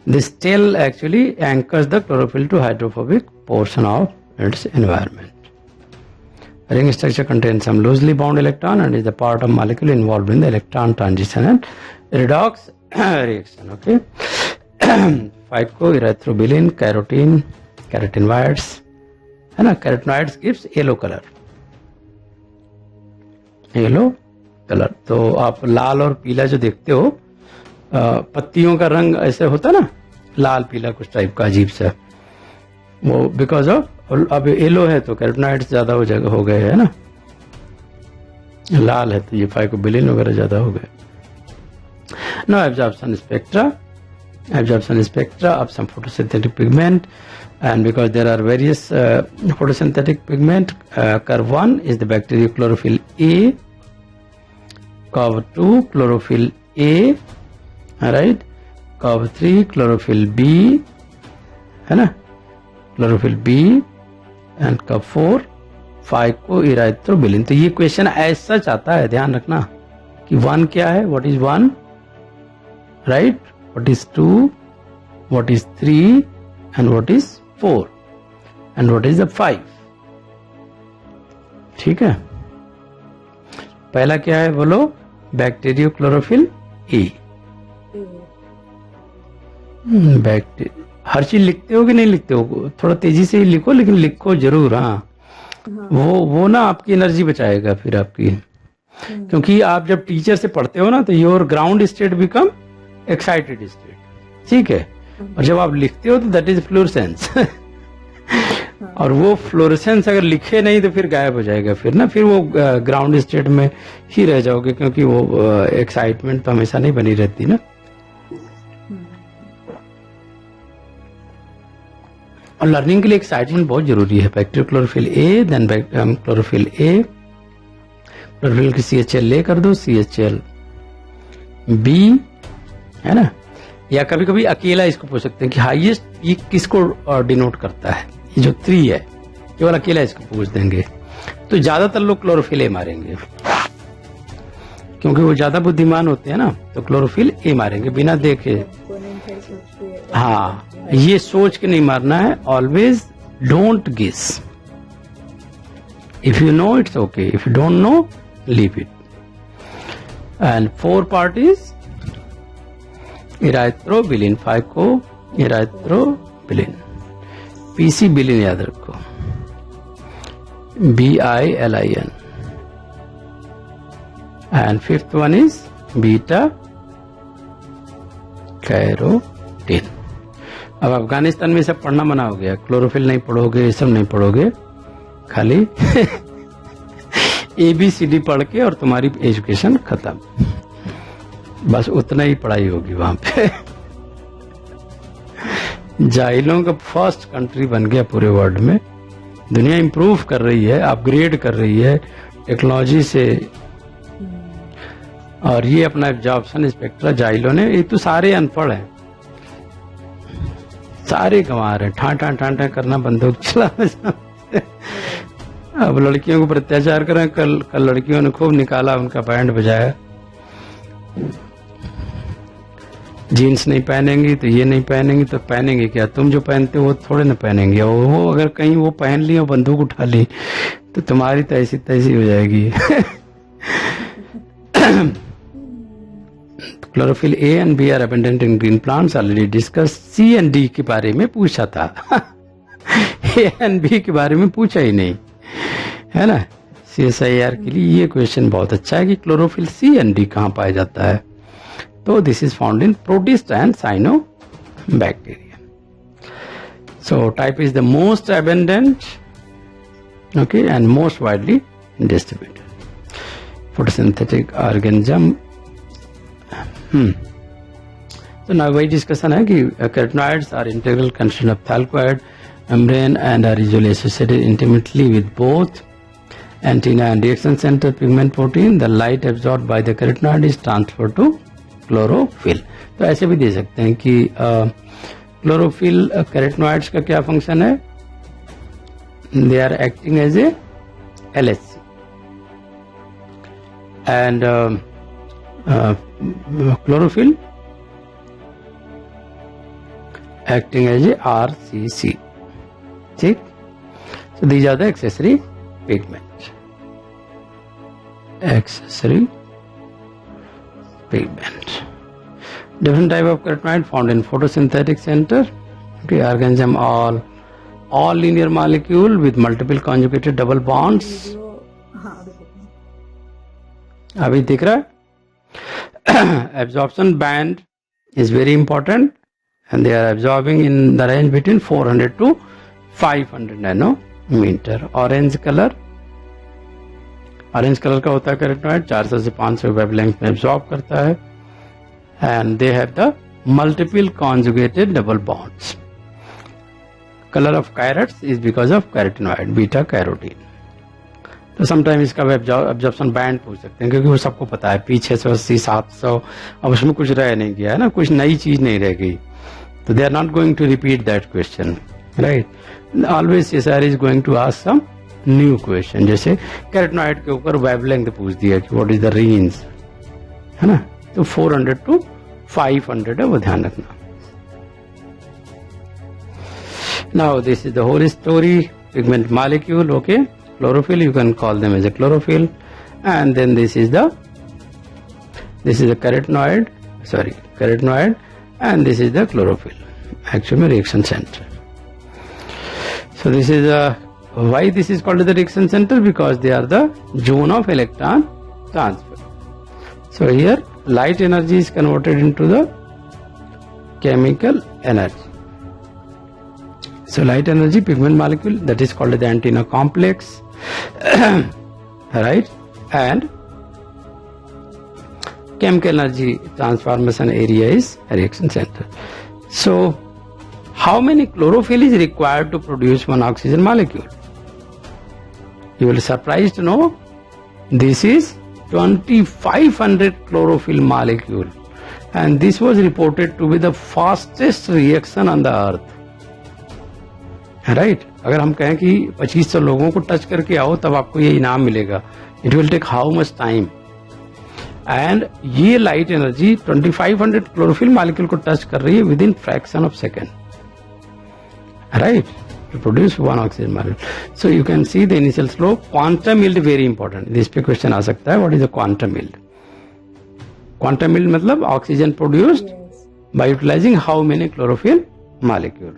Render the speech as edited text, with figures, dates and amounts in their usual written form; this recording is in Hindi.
This tail actually anchors the chlorophyll to hydrophobic portion of its environment. Ring structure contains some loosely bound electron and is the part of molecule involved in the electron transition and redox reaction. Okay. Phycoerythrobilin, carotenoids, है ना. Carotenoids gives yellow color. Yellow colour. तो आप लाल और पीला जो देखते हो, पत्तियों का रंग ऐसे होता ना, लाल पीला कुछ टाइप का अजीब सा, वो बिकॉज ऑफ अब येलो है तो कैरोटिनॉइड्स ज्यादा हो गए है ना, लाल है तो ये फाइकोबिलिन वगैरह ज्यादा हो गए. Now absorption spectra of some photosynthetic pigment, and because there are various photosynthetic pigment, curve 1 is the bacterial chlorophyll A, curve 2 chlorophyll A, right, curve 3 chlorophyll B, है ना, chlorophyll B, and curve 4 phycoerythrobilin. तो ये क्वेश्चन ऐसा चाहता है, ध्यान रखना कि 1 क्या है, what is 1, right, what is 2, what is 3, and what is 4, and what is the 5. ठीक है. पहला क्या है बोलो, बैक्टीरियो क्लोरोफिल ए. हर चीज लिखते हो कि नहीं लिखते हो, थोड़ा तेजी से ही लिखो, लेकिन लिखो जरूर. हाँ, वो ना आपकी एनर्जी बचाएगा फिर आपकी, क्योंकि आप जब टीचर से पढ़ते हो ना तो your ground state become excited state. ठीक है. और जब आप लिखते हो तो दैट इज फ्लोरेसेंस. और वो फ्लोरेसेंस अगर लिखे नहीं तो फिर गायब हो जाएगा, फिर ना, फिर वो ग्राउंड स्टेट में ही रह जाओगे, क्योंकि वो एक्साइटमेंट तो हमेशा नहीं बनी रहती ना. और लर्निंग के लिए एक्साइटमेंट बहुत जरूरी है. Bacterio chlorophyll A, then chlorophyll A, chlorophyll की CHL ले कर दो, CHL बी, है ना. या कभी कभी अकेला इसको पूछ सकते हैं कि हाईएस्ट पीक किसको डिनोट करता है. ये जो 3 है, केवल अकेला इसको पूछ देंगे तो ज्यादातर लोग क्लोरोफिल ए मारेंगे, क्योंकि वो ज्यादा बुद्धिमान होते हैं ना, तो क्लोरोफिल ए मारेंगे बिना देखे. हाँ, ये सोच के नहीं मारना है. Always don't guess. If you know it's okay, if you don't know leave it. And 4 parties erythrobilin, phycoerythrobilin, PC bilin याद रखो, BILIN. And 5th one is beta carotene. अब अफगानिस्तान में सब पढ़ना मना हो गया, क्लोरोफिल नहीं पढ़ोगे, ये सब नहीं पढ़ोगे, खाली ABCD पढ़ के और तुम्हारी एजुकेशन खत्म. बस उतना ही पढ़ाई होगी वहां पे. जाहिलों का फर्स्ट कंट्री बन गया पूरे वर्ल्ड में. दुनिया इंप्रूव कर रही है, अपग्रेड कर रही है टेक्नोलॉजी से. और ये अपना एब्जॉर्प्शन स्पेक्ट्रा जाहिलों ने, ये तो सारे अनपढ़ हैं, सारे गंवा रहे हैं, ठा करना, बंदूक चलाना. अब लड़कियों को अत्याचार करें. कल लड़कियों ने खूब निकाला, उनका बैंड बजाया. जीन्स नहीं पहनेंगी तो ये नहीं पहनेंगी, तो पहनेंगे क्या, तुम जो पहनते हो वो थोड़े ना पहनेंगे. वो अगर कहीं वो पहन ली और बंदूक उठा ली तो तुम्हारी तैसी तैसी हो जाएगी. Chlorophyll A and B are abundant in green plants, already discuss. C and D के बारे में पूछा था. ए एंड बी के बारे में पूछा ही नहीं, है ना. CSIR के लिए ये क्वेश्चन बहुत अच्छा है कि क्लोरोफिल सी एंड डी कहाँ पाया जाता है. तो this is found in protist and cyanobacteria. So type is the most abundant, okay, and most widely distributed photosynthetic organism. So now why discussion है कि carotenoids are integral constituent of thalcoid membrane and are usually associated intimately with both antenna and reaction center pigment protein. The light absorbed by the carotenoid is transferred to chlorophyll. तो ऐसे भी दे सकते हैं कि क्लोरोफिल carotenoids का क्या फंक्शन है? They are acting as a LHC, and chlorophyll acting as a RCC. ठीक? So these are the accessory pigment. Accessory pigment. Different type of carotenoid found in photosynthetic center. Okay, organism all linear molecule with multiple conjugated double bonds. अभी दिख रहा है? Absorption band is very important and they are absorbing in the range between 400 to 500 nanometer. Orange color का होता है carotenoid, 400 से 500 wavelength में absorb करता है and they have the multiple conjugated double bonds. Color of carrots is because of carotenoid, beta carotene. तो समटाइम इसका एब्जॉर्प्शन बैंड पूछ सकते हैं क्योंकि वो सबको पता है पी 680 700 अब उसमें कुछ रह नहीं गया है ना, कुछ नई चीज नहीं रह गई, तो they are not going to repeat that question, right. Always CSR is going to ask some new question. जैसे कैरोटिनॉइड के ऊपर वेवलेंथ पूछ दिया कि व्हाट इज द रेंज, है ना, तो 400 to 500 है, वो ध्यान रखना. Now this is the whole story. Pigment molecule, okay. Chlorophyll, you can call them as a chlorophyll, and then this is the carotenoid, and this is the chlorophyll, actually reaction center. So this is why this is called the reaction center, because they are the zone of electron transfer. So here light energy is converted into the chemical energy. So light energy, pigment molecule, that is called the antenna complex. Right, and chemical energy transformation area is reaction center. So how many chlorophyll is required to produce one oxygen molecule? You will be surprised to know this is 2500 chlorophyll molecule, and this was reported to be the fastest reaction on the earth. Right, अगर हम कहें कि 2500 लोगों को टच करके आओ तब आपको ये इनाम मिलेगा, it will take how much time, and ये लाइट एनर्जी 2500 क्लोरोफिल मॉलिक्यूल को टच कर रही है within fraction of second, right, to produce one oxygen molecule. So you can see the initial slow. Quantum yield very important, इस पे क्वेश्चन आ सकता है. What is the quantum yield? Quantum yield मतलब oxygen produced by utilising how many chlorophyll molecule.